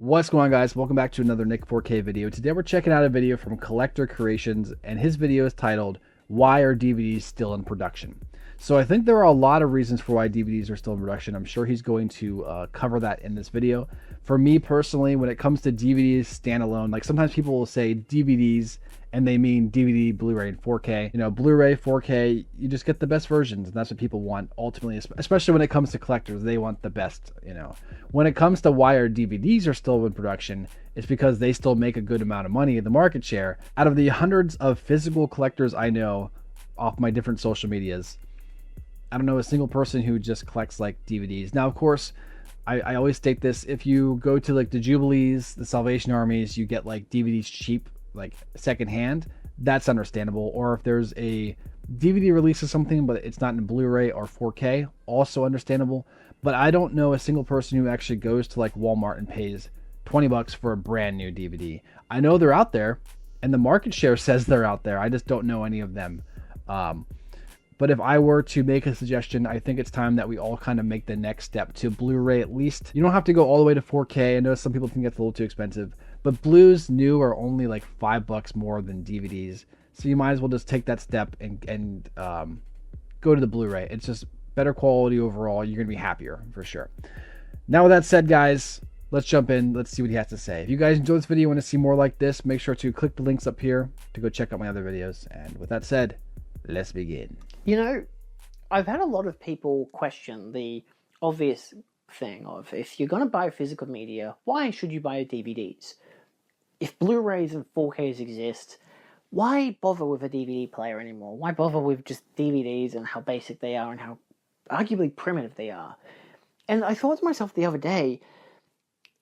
What's going on, guys? Welcome back to another Nick 4K video. Today we're checking out a video from Collector Creations, and his video is titled, Why Are DVDs Still in Production? So I think there are a lot of reasons for why DVDs are still in production. I'm sure he's going to cover that in this video. For me personally, when it comes to DVDs standalone, like sometimes people will say DVDs and they mean DVD, Blu-ray, and 4K. You know, Blu-ray, 4K, you just get the best versions, and that's what people want ultimately, especially when it comes to collectors. They want the best, you know. When it comes to why our DVDs are still in production, it's because they still make a good amount of money in the market share. Out of the hundreds of physical collectors I know off my different social medias, I don't know a single person who just collects like DVDs. Now, of course, I always state this: if you go to like the Jubilees, the Salvation Armies, you get like DVDs cheap, like secondhand. That's understandable. Or if there's a DVD release of something but it's not in Blu-ray or 4K, also understandable. But I don't know a single person who actually goes to like Walmart and pays 20 bucks for a brand new DVD. I know they're out there, and the market share says they're out there. I just don't know any of them. But if I were to make a suggestion, I think it's time that we all kind of make the next step to Blu-ray at least. You don't have to go all the way to 4K. I know some people think it's a little too expensive, but Blues new are only like $5 more than DVDs. So you might as well just take that step and go to the Blu-ray. It's just better quality overall. You're going to be happier for sure. Now with that said, guys, let's jump in. Let's see what he has to say. If you guys enjoyed this video and want to see more like this, make sure to click the links up here to go check out my other videos. And with that said, let's begin. You know, I've had a lot of people question the obvious thing of, if you're going to buy physical media, why should you buy DVDs? If Blu-rays and 4Ks exist, why bother with a DVD player anymore? Why bother with just DVDs and how basic they are and how arguably primitive they are? And I thought to myself the other day,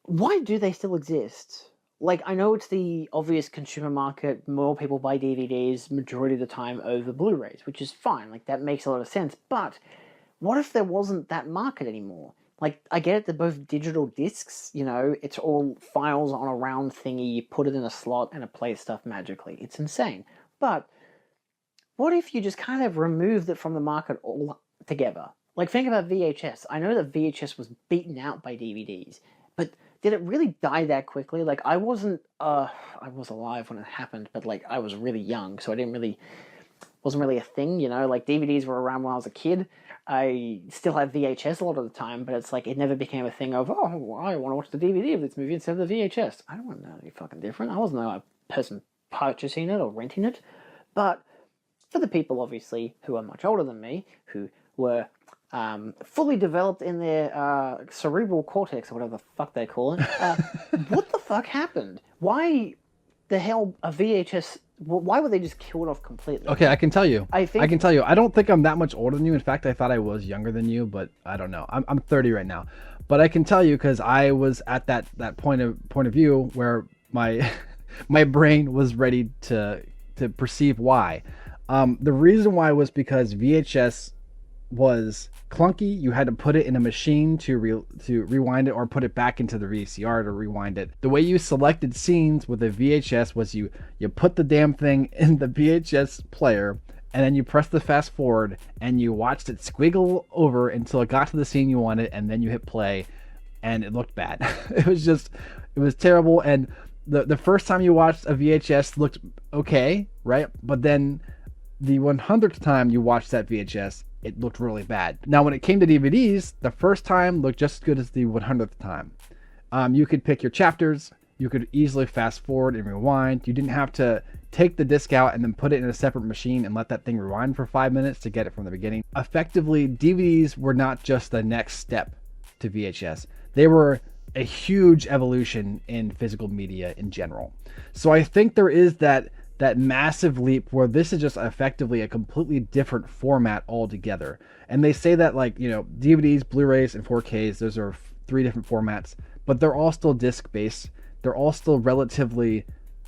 why do they still exist? Like, I know it's the obvious consumer market, more people buy DVDs majority of the time over Blu-rays, which is fine, like that makes a lot of sense, but what if there wasn't that market anymore? Like, I get it, they're both digital discs, you know, it's all files on a round thingy, you put it in a slot and it plays stuff magically. It's insane. But what if you just kind of removed it from the market altogether? Like, think about VHS. I know that VHS was beaten out by DVDs, but did it really die that quickly? Like, I was alive when it happened, but like, I was really young, so wasn't really a thing, you know, like DVDs were around when I was a kid. I still have VHS a lot of the time, but it's like, it never became a thing of, oh, I want to watch the DVD of this movie instead of the VHS. I don't want to know any fucking different. I wasn't a person purchasing it or renting it. But for the people, obviously, who are much older than me, who were fully developed in their cerebral cortex, or whatever the fuck they call it, what the fuck happened? Why the hell a VHS... Why would they just kill it off completely? Okay, I can tell you. I can tell you. I don't think I'm that much older than you. In fact, I thought I was younger than you, but I don't know. I'm 30 right now. But I can tell you because I was at that point of view where my my brain was ready to perceive why. The reason why was because VHS was clunky. You had to put it in a machine to rewind it, or put it back into the VCR to rewind it. The way you selected scenes with a VHS was you put the damn thing in the VHS player, and then you press the fast forward and you watched it squiggle over until it got to the scene you wanted, and then you hit play, and it looked bad. It was terrible. And the first time you watched a VHS looked okay, right? But then the 100th time you watched that VHS, it looked really bad. Now, when it came to DVDs, the first time looked just as good as the 100th time. You could pick your chapters. You could easily fast forward and rewind. You didn't have to take the disc out and then put it in a separate machine and let that thing rewind for 5 minutes to get it from the beginning. Effectively, DVDs were not just the next step to VHS. They were a huge evolution in physical media in general. So I think there is that massive leap where this is just effectively a completely different format altogether. And they say that, like, you know, DVDs, Blu-rays, and 4Ks, those are 3 different formats, but they're all still disc-based. They're all still relatively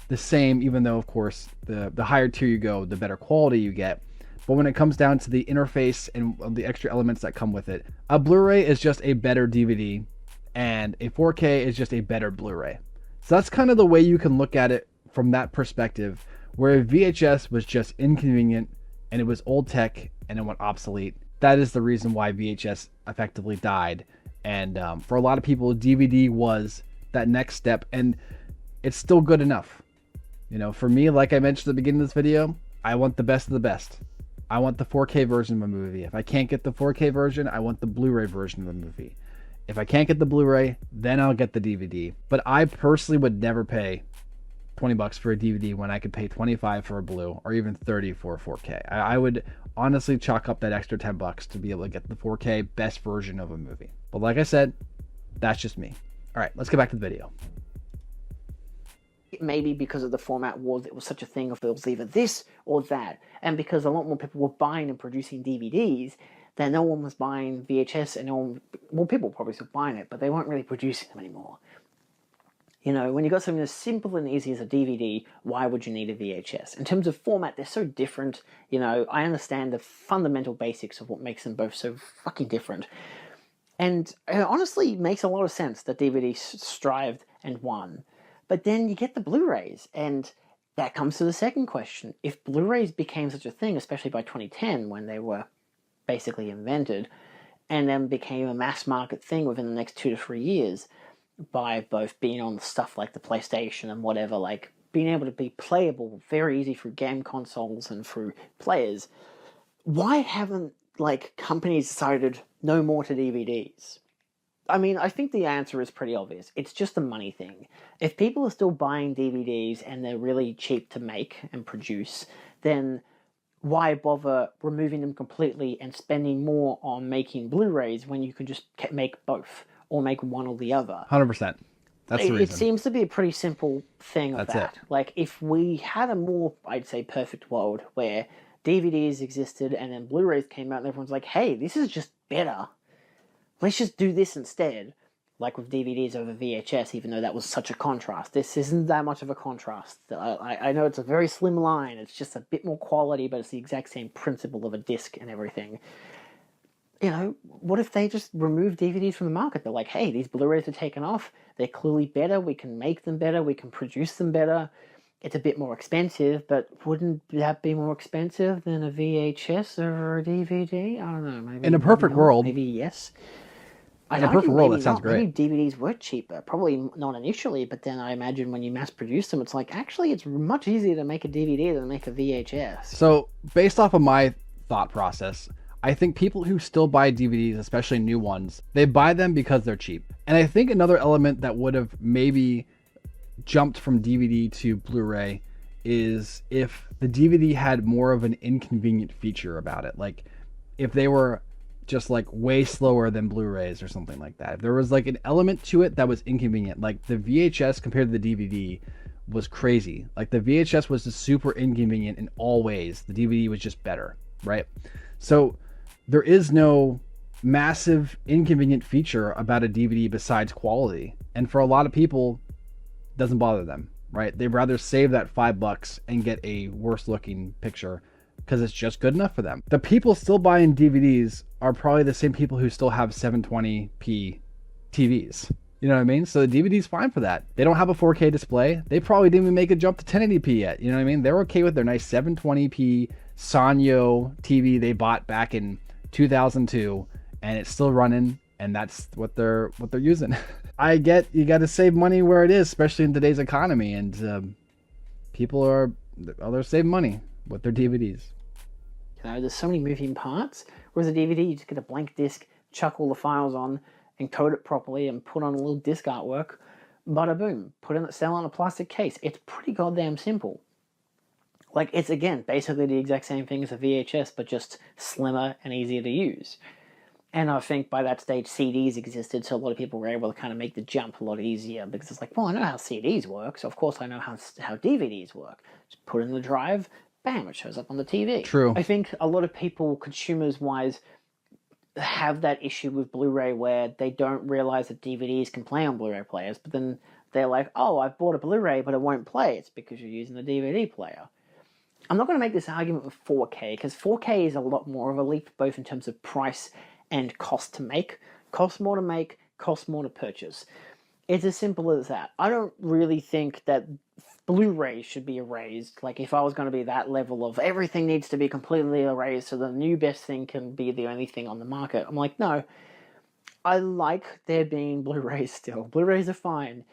the same, even though, of course, the higher tier you go, the better quality you get. But when it comes down to the interface and the extra elements that come with it, a Blu-ray is just a better DVD, and a 4K is just a better Blu-ray. So that's kind of the way you can look at it from that perspective, where VHS was just inconvenient and it was old tech and it went obsolete. That is the reason why VHS effectively died. And for a lot of people, DVD was that next step, and it's still good enough. You know, for me, like I mentioned at the beginning of this video, I want the best of the best. I want the 4K version of a movie. If I can't get the 4K version, I want the Blu-ray version of the movie. If I can't get the Blu-ray, then I'll get the DVD. But I personally would never pay $20 for a DVD when I could pay $25 for a Blu, or even $30 for a 4K. I would honestly chalk up that extra $10 to be able to get the 4K best version of a movie. But like I said, that's just me. All right, let's get back to the video. Maybe because of the format wars, it was such a thing of it was either this or that. And because a lot more people were buying and producing DVDs, then no one was buying VHS, and no one, well, people were probably still buying it, but they weren't really producing them anymore. You know, when you got something as simple and easy as a DVD, why would you need a VHS? In terms of format, they're so different. You know, I understand the fundamental basics of what makes them both so fucking different. And it honestly makes a lot of sense that DVD strived and won. But then you get the Blu-rays, and that comes to the second question. If Blu-rays became such a thing, especially by 2010, when they were basically invented, and then became a mass market thing within the next 2 to 3 years, by both being on stuff like the PlayStation and whatever, like being able to be playable very easy through game consoles and through players, why haven't, like, companies decided no more to DVDs? I mean, I think the answer is pretty obvious. It's just a money thing. If people are still buying DVDs and they're really cheap to make and produce, then why bother removing them completely and spending more on making Blu-rays when you can just make both, or make one or the other? 100%. That's the reason. It seems to be a pretty simple thing of that. Like, if we had a more, I'd say, perfect world where DVDs existed and then Blu-rays came out and everyone's like, hey, this is just better. Let's just do this instead. Like with DVDs over VHS, even though that was such a contrast. This isn't that much of a contrast. I know it's a very slim line. It's just a bit more quality, but it's the exact same principle of a disc and everything. You know, what if they just remove DVDs from the market? They're like, hey, these Blu-rays are taken off. They're clearly better. We can make them better. We can produce them better. It's a bit more expensive, but wouldn't that be more expensive than a VHS or a DVD? I don't know. Maybe in a perfect world, maybe yes. In a perfect world, that sounds great. Maybe DVDs were cheaper. Probably not initially, but then I imagine when you mass produce them, it's like, actually, it's much easier to make a DVD than make a VHS. So, based off of my thought process, I think people who still buy DVDs, especially new ones, they buy them because they're cheap. And I think another element that would have maybe jumped from DVD to Blu-ray is if the DVD had more of an inconvenient feature about it. Like, if they were just like way slower than Blu-rays or something like that. If there was like an element to it that was inconvenient, like the VHS compared to the DVD was crazy. Like the VHS was just super inconvenient in all ways. The DVD was just better, right? So there is no massive inconvenient feature about a DVD besides quality. And for a lot of people, it doesn't bother them, right? They'd rather save that $5 and get a worse looking picture because it's just good enough for them. The people still buying DVDs are probably the same people who still have 720p TVs. You know what I mean? So the DVD's fine for that. They don't have a 4K display. They probably didn't even make a jump to 1080p yet. You know what I mean? They're okay with their nice 720p Sanyo TV they bought back in 2002, and it's still running, and that's what they're using. I get you got to save money where it is, especially in today's economy, and people they're saving money with their DVDs. You know, there's so many moving parts. Whereas a DVD, you just get a blank disc, chuck all the files on, encode it properly, and put on a little disc artwork. Bada boom. Sell on a plastic case. It's pretty goddamn simple. Like, it's, again, basically the exact same thing as a VHS, but just slimmer and easier to use. And I think by that stage, CDs existed, so a lot of people were able to kind of make the jump a lot easier, because it's like, well, I know how CDs work, so of course I know how DVDs work. Just put it in the drive, bam, it shows up on the TV. True. I think a lot of people, consumers-wise, have that issue with Blu-ray where they don't realize that DVDs can play on Blu-ray players, but then they're like, oh, I've bought a Blu-ray, but it won't play. It's because you're using the DVD player. I'm not going to make this argument with 4K, because 4K is a lot more of a leap, both in terms of price and cost to make. Costs more to make, costs more to purchase. It's as simple as that. I don't really think that Blu-ray should be erased. Like, if I was going to be that level of everything needs to be completely erased so the new best thing can be the only thing on the market, I'm like, no. I like there being Blu-rays still. Blu-rays are fine.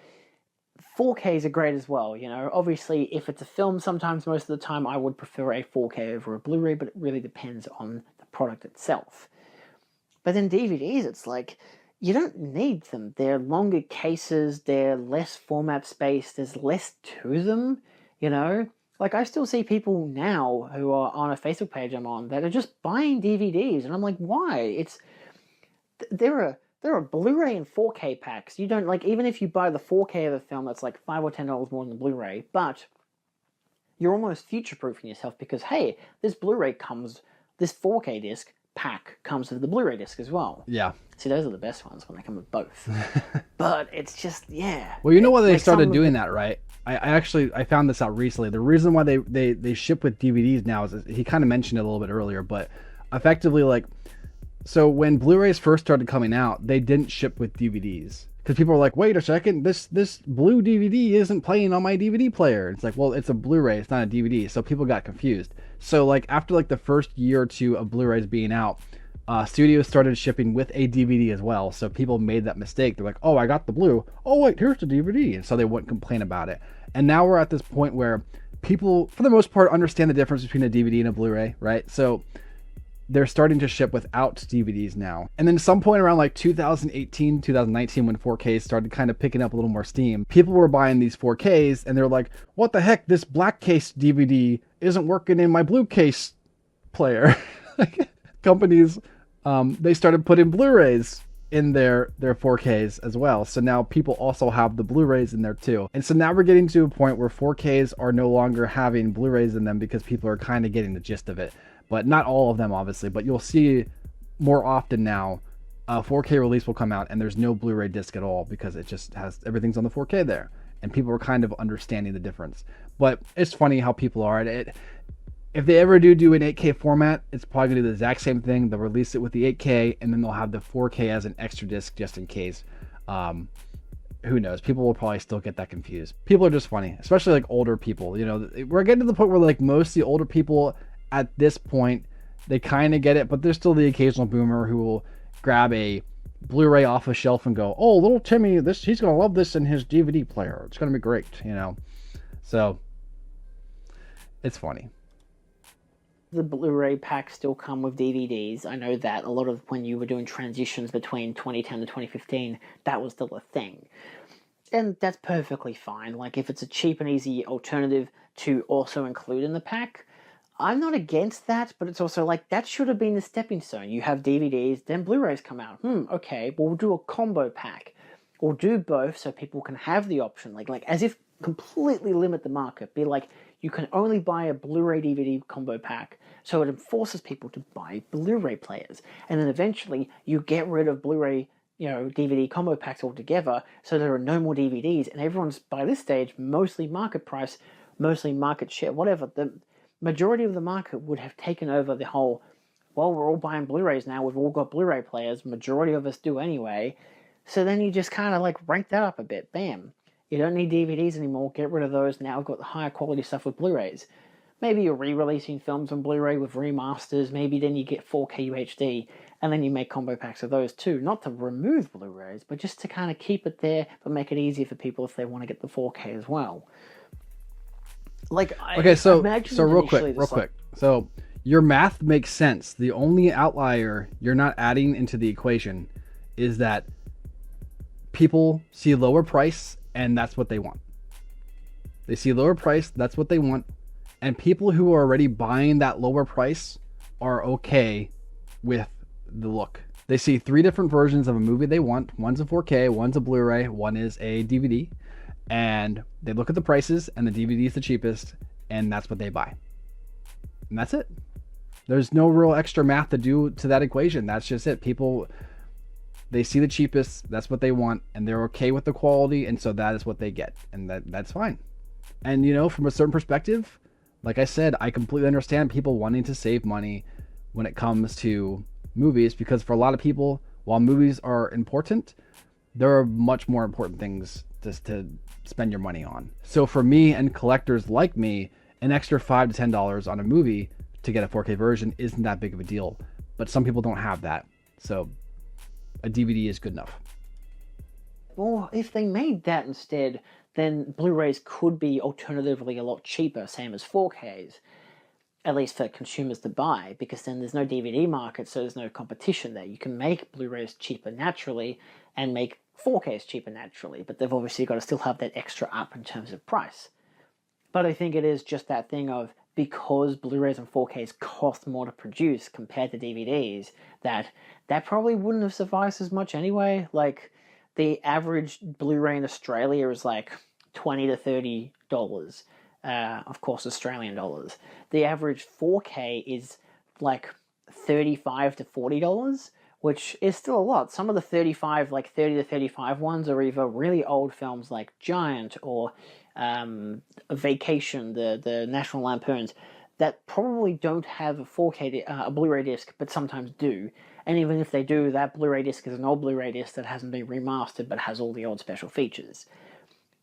4Ks are great as well, you know. Obviously, if it's a film, sometimes most of the time I would prefer a 4K over a Blu-ray, but it really depends on the product itself. But then DVDs, it's like, you don't need them. They're longer cases, they're less format space, there's less to them, you know? Like, I still see people now who are on a Facebook page I'm on that are just buying DVDs, and I'm like, why? There are Blu-ray and 4K packs. You don't, like, even if you buy the 4K of the film, that's like $5 or $10 more than the Blu-ray, but you're almost future-proofing yourself because, hey, this 4K disc pack comes with the Blu-ray disc as well. Yeah. See, those are the best ones when they come with both. But it's just, yeah. Well, you know why they started doing that, right? I found this out recently. The reason why they ship with DVDs now is, he kind of mentioned it a little bit earlier, but effectively, like, so when Blu-rays first started coming out, they didn't ship with DVDs. Because people were like, wait a second, this blue DVD isn't playing on my DVD player. It's like, well, it's a Blu-ray, it's not a DVD. So people got confused. So like after like the first year or two of Blu-rays being out, studios started shipping with a DVD as well. So people made that mistake. They're like, oh, I got the blue. Oh, wait, here's the DVD. And so they wouldn't complain about it. And now we're at this point where people, for the most part, understand the difference between a DVD and a Blu-ray, right? So they're starting to ship without DVDs now. And then some point around like 2018, 2019, when 4Ks started kind of picking up a little more steam, people were buying these 4Ks and they're like, what the heck, this black case DVD isn't working in my blue case player. Companies, they started putting Blu-rays in their 4Ks as well. So now people also have the Blu-rays in there too. And so now we're getting to a point where 4Ks are no longer having Blu-rays in them because people are kind of getting the gist of it. But not all of them, obviously. But you'll see more often now, a 4K release will come out and there's no Blu-ray disc at all because it just has, everything's on the 4K there. And people are kind of understanding the difference. But it's funny how people are. If they ever do an 8K format, it's probably going to do the exact same thing. They'll release it with the 8K and then they'll have the 4K as an extra disc just in case. Who knows? People will probably still get that confused. People are just funny, especially like older people. You know, we're getting to the point where like most of the older people at this point, they kind of get it, but there's still the occasional boomer who will grab a Blu-ray off a shelf and go, oh, little Timmy, he's going to love this in his DVD player. It's going to be great, you know? So, it's funny. The Blu-ray packs still come with DVDs. I know that a lot of when you were doing transitions between 2010 to 2015, that was still a thing. And that's perfectly fine. Like, if it's a cheap and easy alternative to also include in the pack, I'm not against that, but it's also like, that should have been the stepping stone. You have DVDs, then Blu-rays come out. Okay, well, we'll do a combo pack. Or do both so people can have the option. Like as if completely limit the market. Be like, you can only buy a Blu-ray DVD combo pack, so it forces people to buy Blu-ray players. And then eventually, you get rid of Blu-ray, DVD combo packs altogether, so there are no more DVDs, and everyone's, by this stage, mostly market price, mostly market share, whatever. The majority of the market would have taken over the whole, well, we're all buying Blu-rays now, we've all got Blu-ray players, majority of us do anyway, so then you just kind of like rank that up a bit, bam. You don't need DVDs anymore, get rid of those, now we've got the higher quality stuff with Blu-rays. Maybe you're re-releasing films on Blu-ray with remasters, maybe then you get 4K UHD, and then you make combo packs of those too, not to remove Blu-rays, but just to kind of keep it there, but make it easier for people if they want to get the 4K as well. So real quick. So your math makes sense. The only outlier you're not adding into the equation is that people see lower price and that's what they want. They see lower price, that's what they want. And people who are already buying that lower price are okay with the look. They see 3 different versions of a movie they want. One's a 4K, one's a Blu-ray, one is a DVD. And they look at the prices and the DVD is the cheapest and that's what they buy. And that's it. There's no real extra math to do to that equation. That's just it. People, they see the cheapest, that's what they want, and they're okay with the quality, and so that is what they get. And that's fine. And from a certain perspective, like I said, I completely understand people wanting to save money when it comes to movies, because for a lot of people, while movies are important, there are much more important things to spend your money on. So for me and collectors like me, an extra $5 to $10 on a movie to get a 4K version isn't that big of a deal. But some people don't have that. So a DVD is good enough. Well, if they made that instead, then Blu-rays could be alternatively a lot cheaper, same as 4Ks, at least for consumers to buy, because then there's no DVD market, so there's no competition there. You can make Blu-rays cheaper naturally and make 4Ks cheaper naturally, but they've obviously got to still have that extra up in terms of price. But I think it is just that thing of, because Blu-rays and 4Ks cost more to produce compared to DVDs, that probably wouldn't have sufficed as much anyway. Like, the average Blu-ray in Australia is like $20 to $30. Of course, Australian dollars. The average 4K is like $35 to $40, which is still a lot. Some of the 35, like 30 to 35 ones are either really old films like Giant or Vacation, the National Lampoons, that probably don't have a 4K, a Blu-ray disc, but sometimes do. And even if they do, that Blu-ray disc is an old Blu-ray disc that hasn't been remastered but has all the old special features.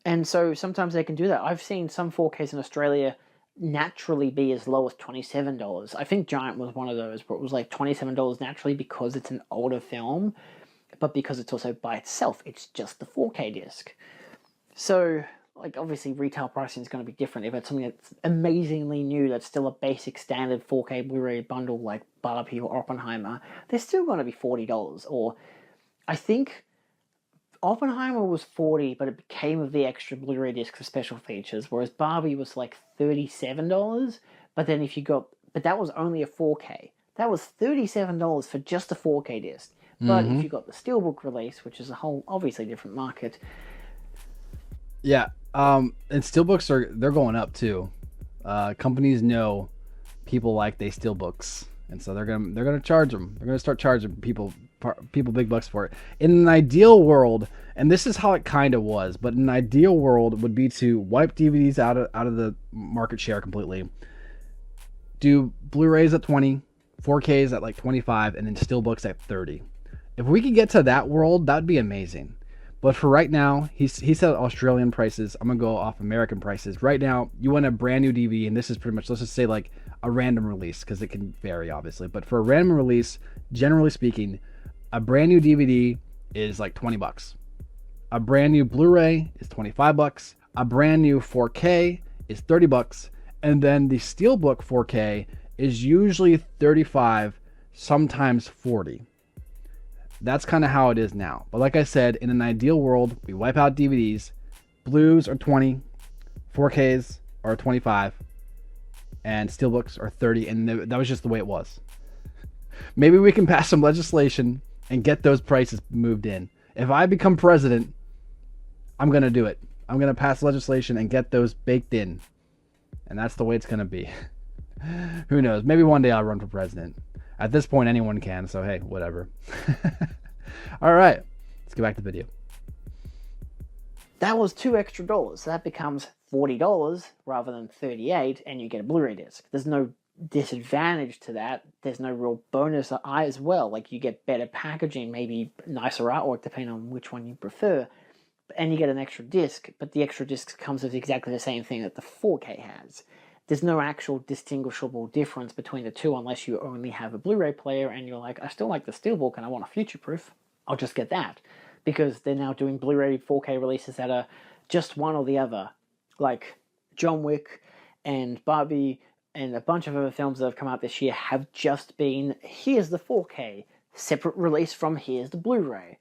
And so sometimes they can do that. I've seen some 4Ks in Australia naturally be as low as $27. I think Giant was one of those, where it was like $27 naturally because it's an older film, but because it's also by itself, it's just the 4K disc. So, like, obviously retail pricing is going to be different. If it's something that's amazingly new, that's still a basic standard 4K Blu-ray bundle like Barbie or Oppenheimer, they're still going to be $40. Or, I think Oppenheimer was $40, but it became of the extra Blu-ray disc for special features, whereas Barbie was like $37, but then but that was only a 4K. That was $37 for just a 4K disc. But if you got the Steelbook release, which is a whole, obviously different market. Yeah, and Steelbooks they're going up too. Companies know people like they Steelbooks, and so they're gonna charge them. They're gonna start charging people big bucks for it. In an ideal world, and this is how it kind of was, but an ideal world would be to wipe DVDs out of the market share completely. Do Blu-rays at 20, 4Ks at like 25, and then Steelbooks at 30. If we could get to that world, that'd be amazing. But for right now, he said Australian prices. I'm going to go off American prices. Right now, you want a brand new DVD, and this is pretty much, let's just say like a random release, because it can vary, obviously. But for a random release, generally speaking, a brand new DVD is like $20. A brand new Blu-ray is $25. A brand new 4K is $30. And then the Steelbook 4K is usually $35, sometimes $40. That's kind of how it is now. But like I said, in an ideal world, we wipe out DVDs. Blues are 20, 4Ks are 25, and Steelbooks are 30, and that was just the way it was. Maybe we can pass some legislation and get those prices moved in. If I become president, I'm going to do it. I'm going to pass legislation and get those baked in. And that's the way it's going to be. Who knows? Maybe one day I'll run for president. At this point, anyone can, so hey, whatever. All right, let's get back to the video. That was $2 extra. So that becomes $40 rather than $38, and you get a Blu-ray disc. There's no disadvantage to that. There's no real bonus as well. Like, you get better packaging, maybe nicer artwork, depending on which one you prefer, and you get an extra disc, but the extra disc comes with exactly the same thing that the 4K has. There's no actual distinguishable difference between the two unless you only have a Blu-ray player and you're like, I still like the Steelbook and I want a future-proof. I'll just get that. Because they're now doing Blu-ray 4K releases that are just one or the other. Like John Wick and Barbie and a bunch of other films that have come out this year have just been, here's the 4K, separate release from here's the Blu-ray.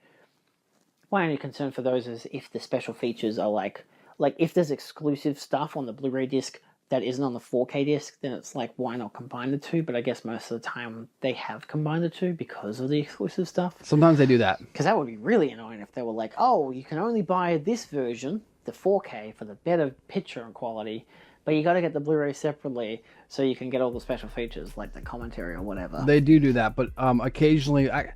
My only concern for those is if the special features are like if there's exclusive stuff on the Blu-ray disc that isn't on the 4K disc, then it's like, why not combine the two? But I guess most of the time they have combined the two because of the exclusive stuff. Sometimes they do that. Because that would be really annoying if they were like, oh, you can only buy this version, the 4K, for the better picture and quality, but you got to get the Blu-ray separately so you can get all the special features like the commentary or whatever. They do that, but occasionally, I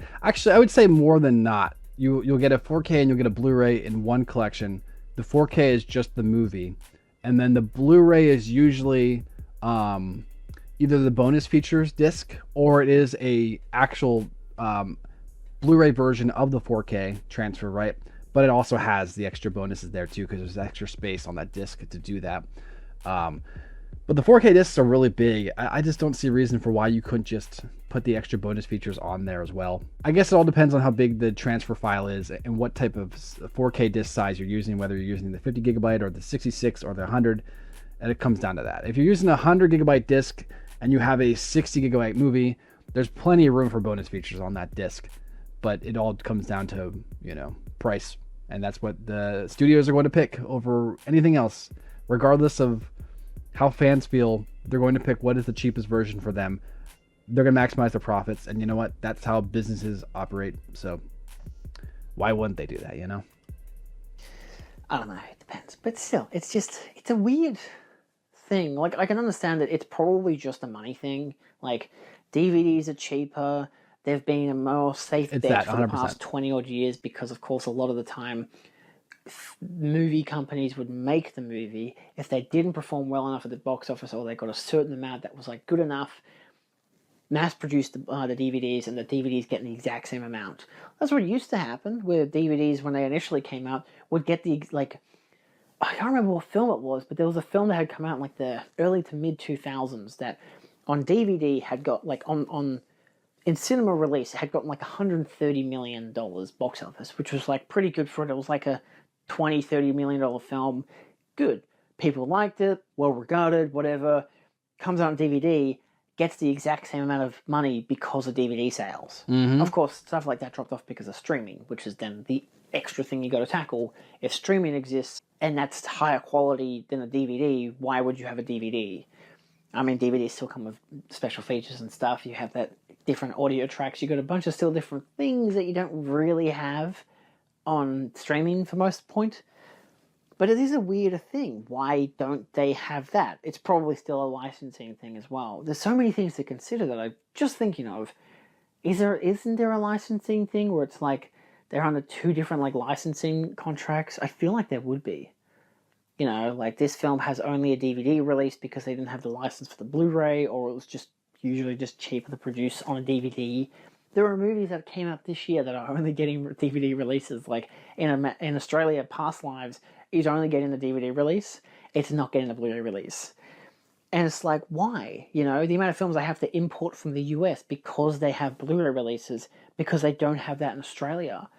would say more than not, you'll get a 4K and you'll get a Blu-ray in one collection. The 4K is just the movie. And then the Blu-ray is usually either the bonus features disc or it is a actual Blu-ray version of the 4K transfer, right? But it also has the extra bonuses there too because there's extra space on that disc to do that. But the 4K discs are really big. I just don't see a reason for why you couldn't just put the extra bonus features on there as well. I guess it all depends on how big the transfer file is and what type of 4K disc size you're using, whether you're using the 50 gigabyte or the 66 or the 100, and it comes down to that. If you're using a 100 gigabyte disc and you have a 60 gigabyte movie, there's plenty of room for bonus features on that disc. But it all comes down to, price. And that's what the studios are going to pick over anything else, regardless of how fans feel. They're going to pick what is the cheapest version for them. They're going to maximize their profits, and you know what? That's how businesses operate. So why wouldn't they do that? I don't know. It depends, but still, it's a weird thing. Like, I can understand that it's probably just a money thing. Like, DVDs are cheaper. They've been a more safe bet for the past 20 odd years because, of course, a lot of the time movie companies would make the movie. If they didn't perform well enough at the box office, or they got a certain amount that was like good enough, mass produced the DVDs, and the DVDs getting the exact same amount. That's what used to happen with DVDs when they initially came out. Would get the, like, I can't remember what film it was, but there was a film that had come out in like the early to mid 2000s that on DVD had got like in cinema release, it had gotten like $130 million box office, which was like pretty good for it. It was like a $20-30 million film. Good. People liked it, well regarded, whatever. Comes out on DVD, gets the exact same amount of money because of DVD sales. Mm-hmm. Of course, stuff like that dropped off because of streaming, which is then the extra thing you got to tackle. If streaming exists and that's higher quality than a DVD, why would you have a DVD? I mean, DVDs still come with special features and stuff. You have that different audio tracks. You got a bunch of still different things that you don't really have on streaming for most point. But it is a weirder thing. Why don't they have that? It's probably still a licensing thing as well. There's so many things to consider that I'm just thinking of. Isn't there a licensing thing where it's like they're under two different like licensing contracts? I feel like there would be. Like this film has only a DVD release because they didn't have the license for the Blu-ray, or it was just usually just cheaper to produce on a DVD. There are movies that came out this year that are only getting DVD releases. Like in Australia, Past Lives is only getting the DVD release. It's not getting the Blu-ray release. And it's like, why? The amount of films I have to import from the US because they have Blu-ray releases, because they don't have that in Australia,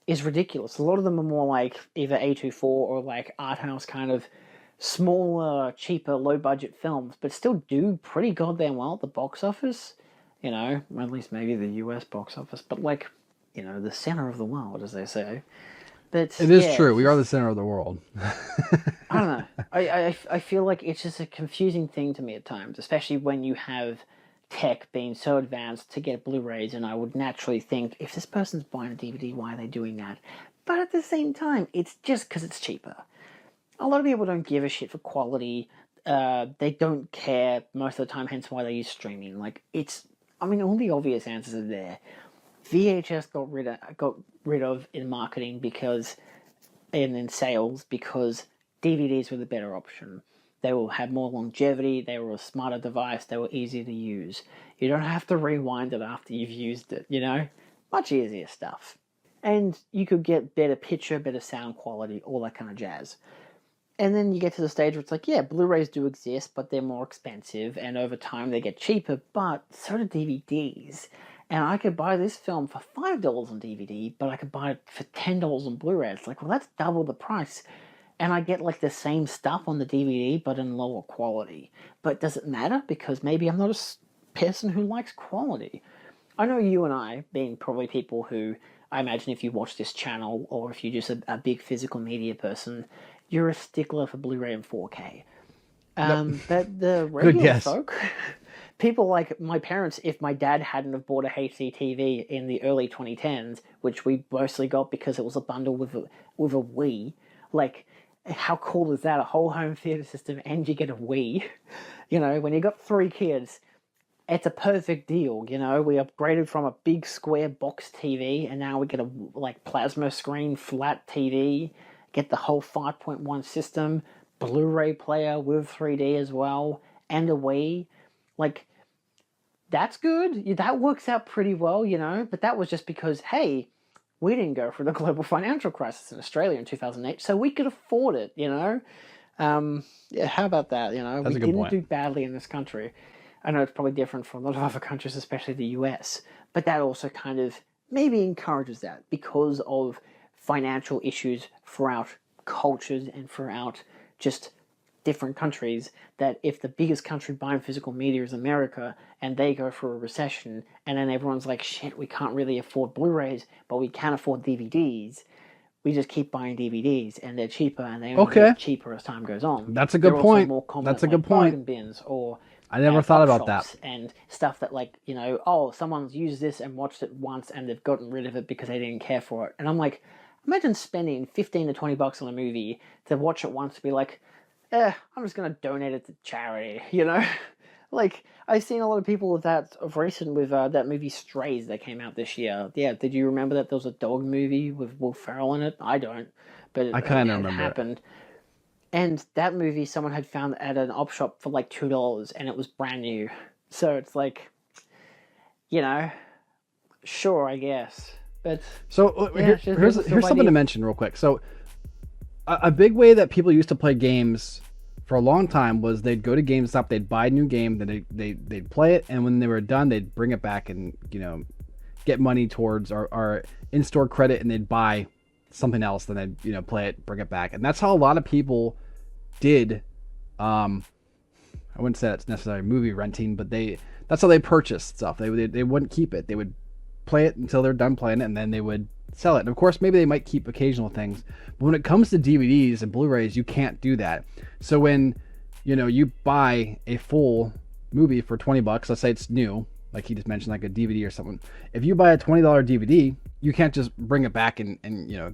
is ridiculous. A lot of them are more like either A24 or like art house kind of smaller, cheaper, low-budget films, but still do pretty goddamn well at the box office. At least maybe the US box office, but like, the center of the world, as they say. But it is true. We are the center of the world. I don't know. I feel like it's just a confusing thing to me at times, especially when you have tech being so advanced to get Blu-rays, and I would naturally think, if this person's buying a DVD, why are they doing that? But at the same time, it's just because it's cheaper. A lot of people don't give a shit for quality. They don't care most of the time, hence why they use streaming. All the obvious answers are there. VHS got rid of in marketing and in sales because DVDs were the better option. They will have more longevity, they were a smarter device, they were easier to use. You don't have to rewind it after you've used it, Much easier stuff. And you could get better picture, better sound quality, all that kind of jazz. And then you get to the stage where it's like, yeah, Blu-rays do exist, but they're more expensive, and over time they get cheaper, but so do DVDs. And I could buy this film for $5 on DVD, but I could buy it for $10 on Blu-ray. It's like, well, that's double the price. And I get like the same stuff on the DVD, but in lower quality. But does it matter? Because maybe I'm not a person who likes quality. I know you and I, being probably people who, I imagine if you watch this channel, or if you're just a big physical media person, you're a stickler for Blu-ray and 4K. But the regular folk, people like my parents, if my dad hadn't have bought a HDTV in the early 2010s, which we mostly got because it was a bundle with a Wii, like, how cool is that? A whole home theater system and you get a Wii. When you got 3 kids, it's a perfect deal. We upgraded from a big square box TV, and now we get a plasma screen flat TV, get the whole 5.1 system, Blu-ray player with 3D as well, and a Wii. That's good. That works out pretty well, but that was just because, hey, we didn't go through the global financial crisis in Australia in 2008, so we could afford it, Yeah, how about that? That's We a good didn't point. do badly in this country. I know it's probably different from a lot of other countries, especially the US, but that also kind of maybe encourages that because of financial issues throughout cultures and throughout just different countries. That if the biggest country buying physical media is America and they go through a recession and then everyone's like, shit, we can't really afford Blu-rays, but we can afford DVDs, we just keep buying DVDs and they're cheaper and they only Okay, get cheaper as time goes on. that's a They're good also point. more common That's at a good like point. bargain bins or I never at thought op about that. shops and stuff that like, oh, someone's used this and watched it once and they've gotten rid of it because they didn't care for it. And I'm like, imagine spending 15 to 20 bucks on a movie to watch it once to be like, I'm just going to donate it to charity. Like, I've seen a lot of people with that of recent with that movie Strays that came out this year. Yeah, did you remember that there was a dog movie with Will Ferrell in it? I don't, but I it kind of had remember it. happened. And that movie someone had found at an op shop for like $2 and it was brand new. So it's like, you know, sure, I guess. But So yeah, here's something to mention real quick. So a big way that people used to play games for a long time was they'd go to GameStop, they'd buy a new game, then they'd play it, and when they were done, they'd bring it back and get money towards our in-store credit, and they'd buy something else, then they'd play it, bring it back, and that's how a lot of people did. I wouldn't say that's necessarily movie renting, but that's how they purchased stuff. They wouldn't keep it. They would play it until they're done playing it, and then they would sell it. And of course, maybe they might keep occasional things, but when it comes to DVDs and Blu-rays, you can't do that. So when you buy a full movie for 20 bucks, let's say it's new, like he just mentioned, like a DVD or something. If you buy a $20 DVD, you can't just bring it back and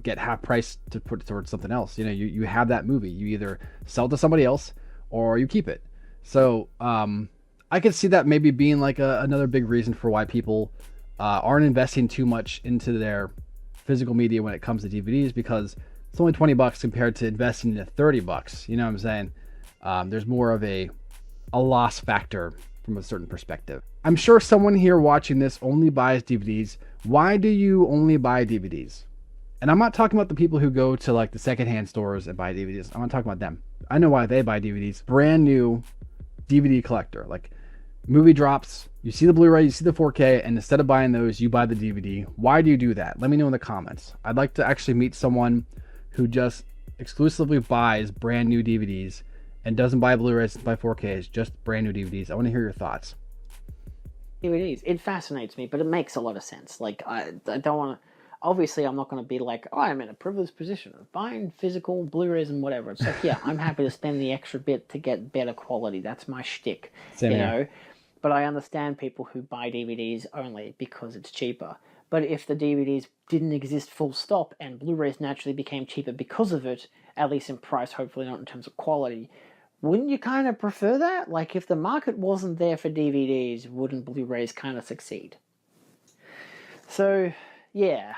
get half price to put towards something else. You have that movie. You either sell it to somebody else or you keep it. So I could see that maybe being like another big reason for why people aren't investing too much into their physical media when it comes to DVDs, because it's only 20 bucks compared to investing into 30 bucks. You know what I'm saying? There's more of a loss factor from a certain perspective. I'm sure someone here watching this only buys DVDs. Why do you only buy DVDs? And I'm not talking about the people who go to like the secondhand stores and buy DVDs. I'm not talking about them. I know why they buy DVDs. Brand new DVD collector. Like, movie drops, you see the Blu-ray, you see the 4K, and instead of buying those, you buy the DVD. Why do you do that? Let me know in the comments. I'd like to actually meet someone who just exclusively buys brand new DVDs and doesn't buy Blu-rays, doesn't buy 4Ks, just brand new DVDs. I want to hear your thoughts. DVDs, it fascinates me, but it makes a lot of sense. Like, I don't want to. Obviously, I'm not going to be like, oh, I'm in a privileged position of buying physical Blu-rays and whatever. It's like, yeah, I'm happy to spend the extra bit to get better quality. That's my shtick, Same here. But I understand people who buy DVDs only because it's cheaper. But if the DVDs didn't exist full stop and Blu-rays naturally became cheaper because of it, at least in price, hopefully not in terms of quality, wouldn't you kind of prefer that? Like, if the market wasn't there for DVDs, wouldn't Blu-rays kind of succeed? So, yeah.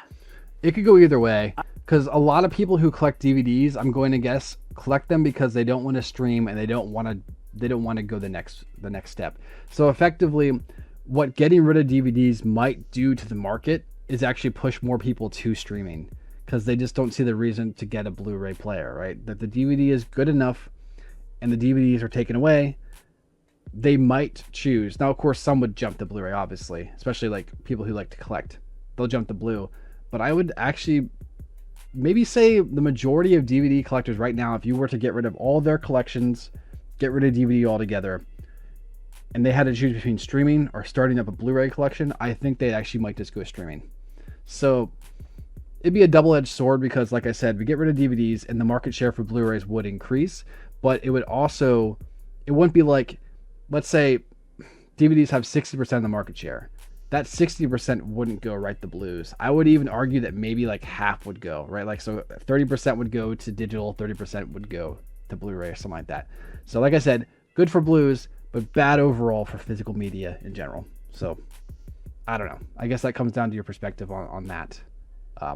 It could go either way, because a lot of people who collect DVDs, I'm going to guess, collect them because they don't want to stream and they don't want to go the next step. So effectively, what getting rid of DVDs might do to the market is actually push more people to streaming, because they just don't see the reason to get a Blu-ray player, right? That the DVD is good enough and the DVDs are taken away, they might choose. Now, of course, some would jump to Blu-ray, obviously, especially like people who like to collect. They'll jump to Blue. But I would actually maybe say the majority of DVD collectors right now, if you were to get rid of all their collections, get rid of DVD altogether, and they had to choose between streaming or starting up a Blu-ray collection, I think they actually might just go streaming. So it'd be a double-edged sword, because like I said, we get rid of DVDs and the market share for Blu-rays would increase, but it wouldn't be like, let's say DVDs have 60% of the market share. That 60% wouldn't go right to Blues. I would even argue that maybe like half would go, right? Like, so 30% would go to digital, 30% would go to Blu-ray or something like that. So like I said, good for Blues, but bad overall for physical media in general. So I don't know. I guess that comes down to your perspective on that.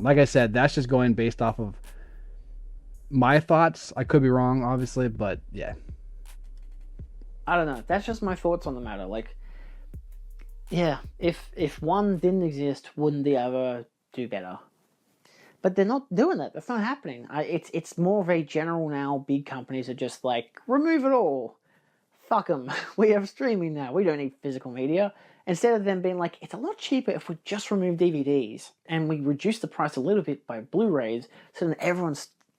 Like I said, that's just going based off of my thoughts. I could be wrong, obviously, but yeah. I don't know. That's just my thoughts on the matter. Like, yeah, if one didn't exist, wouldn't the other do better? But they're not doing that. That's not happening. It's more of a general now. Big companies are just like, remove it all. Fuck them. We have streaming now. We don't need physical media. Instead of them being like, it's a lot cheaper if we just remove DVDs and we reduce the price a little bit by Blu-rays, so then everyone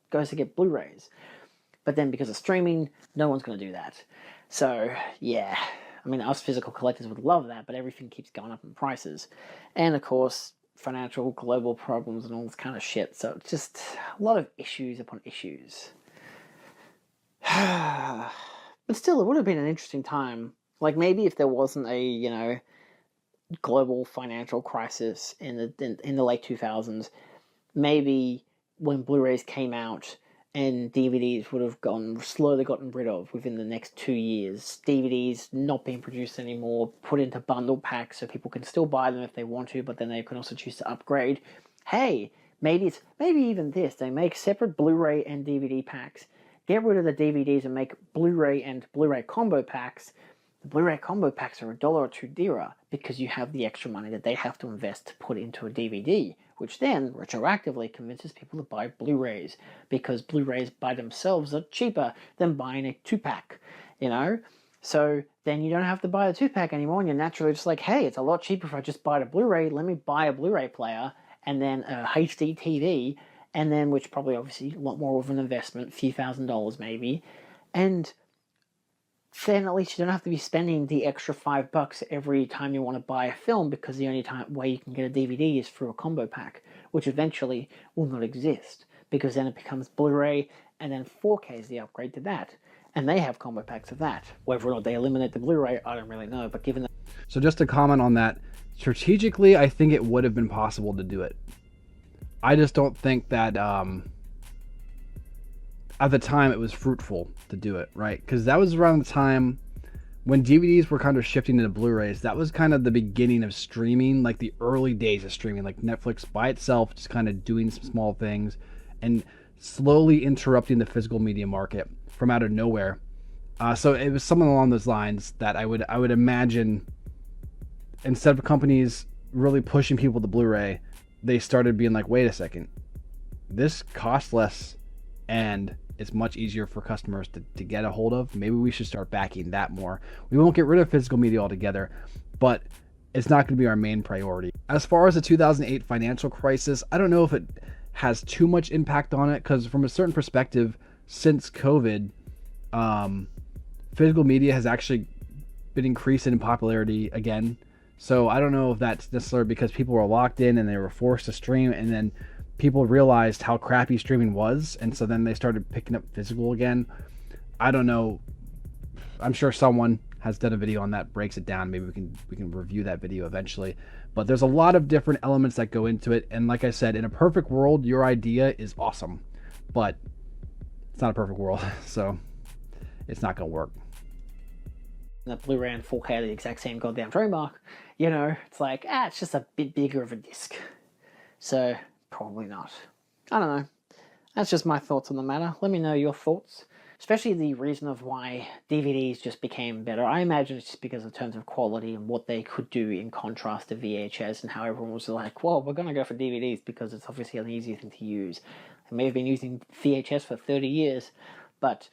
goes to get Blu-rays. But then because of streaming, no one's going to do that. So, yeah. I mean, us physical collectors would love that, but everything keeps going up in prices. And, of course, financial global problems and all this kind of shit. So it's just a lot of issues upon issues. But still, it would have been an interesting time. Like, maybe if there wasn't a, global financial crisis in the late 2000s, maybe when Blu-rays came out and DVDs would have slowly gotten rid of within the next 2 years. DVDs not being produced anymore, put into bundle packs so people can still buy them if they want to, but then they can also choose to upgrade. Hey, maybe even this. They make separate Blu-ray and DVD packs. Get rid of the DVDs and make Blu-ray and Blu-ray combo packs. The Blu-ray combo packs are $1 or $2 dearer because you have the extra money that they have to invest to put into a DVD, which then retroactively convinces people to buy Blu-rays because Blu-rays by themselves are cheaper than buying a 2-pack, So then you don't have to buy the 2-pack anymore, and you're naturally just like, hey, it's a lot cheaper if I just buy the Blu-ray. Let me buy a Blu-ray player and then a HD TV, and then which probably obviously a lot more of an investment, a few $1,000s maybe, and then at least you don't have to be spending the extra $5 every time you want to buy a film, because the only way you can get a DVD is through a combo pack, which eventually will not exist, because then it becomes Blu-ray, and then 4K is the upgrade to that. And they have combo packs of that. Whether or not they eliminate the Blu-ray, I don't really know, but given that... So just to comment on that, strategically, I think it would have been possible to do it. I just don't think that... at the time it was fruitful to do it, right? Because that was around the time when DVDs were kind of shifting into Blu-rays. That was kind of the beginning of streaming, like the early days of streaming, like Netflix by itself just kind of doing some small things and slowly interrupting the physical media market from out of nowhere. So it was something along those lines that I would imagine, instead of companies really pushing people to Blu-ray, they started being like, wait a second, this costs less and it's much easier for customers to get a hold of. Maybe we should start backing that more. We won't get rid of physical media altogether, but it's not going to be our main priority. As far as the 2008 financial crisis, I don't know if it has too much impact on it, because from a certain perspective, since COVID, physical media has actually been increasing in popularity again. So I don't know if that's necessarily because people were locked in and they were forced to stream, and then people realized how crappy streaming was, and so then they started picking up physical again. I don't know. I'm sure someone has done a video on that, breaks it down. Maybe we can review that video eventually. But there's a lot of different elements that go into it, and like I said, in a perfect world, your idea is awesome, but it's not a perfect world, so it's not gonna work. The Blu-ray and 4K are the exact same goddamn trademark. It's like, it's just a bit bigger of a disc. So probably not. I don't know. That's just my thoughts on the matter. Let me know your thoughts, especially the reason of why DVDs just became better. I imagine it's just because in terms of quality and what they could do in contrast to VHS, and how everyone was like, well, we're going to go for DVDs because it's obviously an easier thing to use. They may have been using VHS for 30 years, but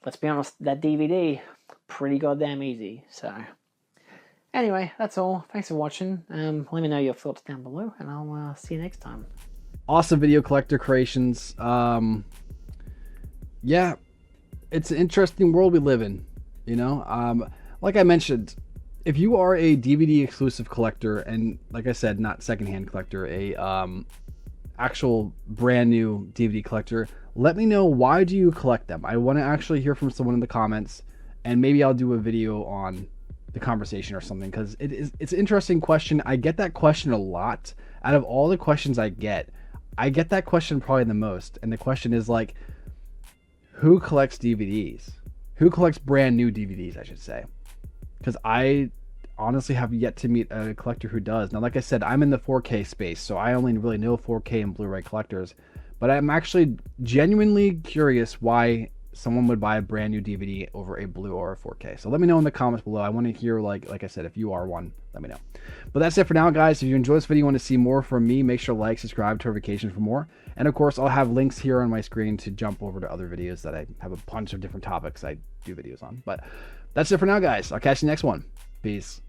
let's be honest, that DVD, pretty goddamn easy. So anyway, that's all. Thanks for watching. Let me know your thoughts down below, and I'll see you next time. Awesome video collector creations. Yeah, it's an interesting world we live in, like I mentioned, if you are a DVD exclusive collector, and like I said, not secondhand collector, a actual brand new DVD collector, let me know, why do you collect them? I want to actually hear from someone in the comments, and maybe I'll do a video on the conversation or something, because it's an interesting question. I get that question a lot. Out of all the questions I get that question probably the most, and the question is like, who collects DVDs? Who collects brand new DVDs, I should say? Because I honestly have yet to meet a collector who does. Now, like I said, I'm in the 4K space, so I only really know 4K and Blu-ray collectors, but I'm actually genuinely curious why someone would buy a brand new DVD over a Blu or a 4K. So let me know in the comments below. I want to hear, like I said, if you are one. let me know. But that's it for now, guys. If you enjoyed this video and want to see more from me, make sure to like, subscribe, turn notifications for more. And of course, I'll have links here on my screen to jump over to other videos that I have a bunch of different topics I do videos on. But that's it for now, guys. I'll catch you next one. Peace.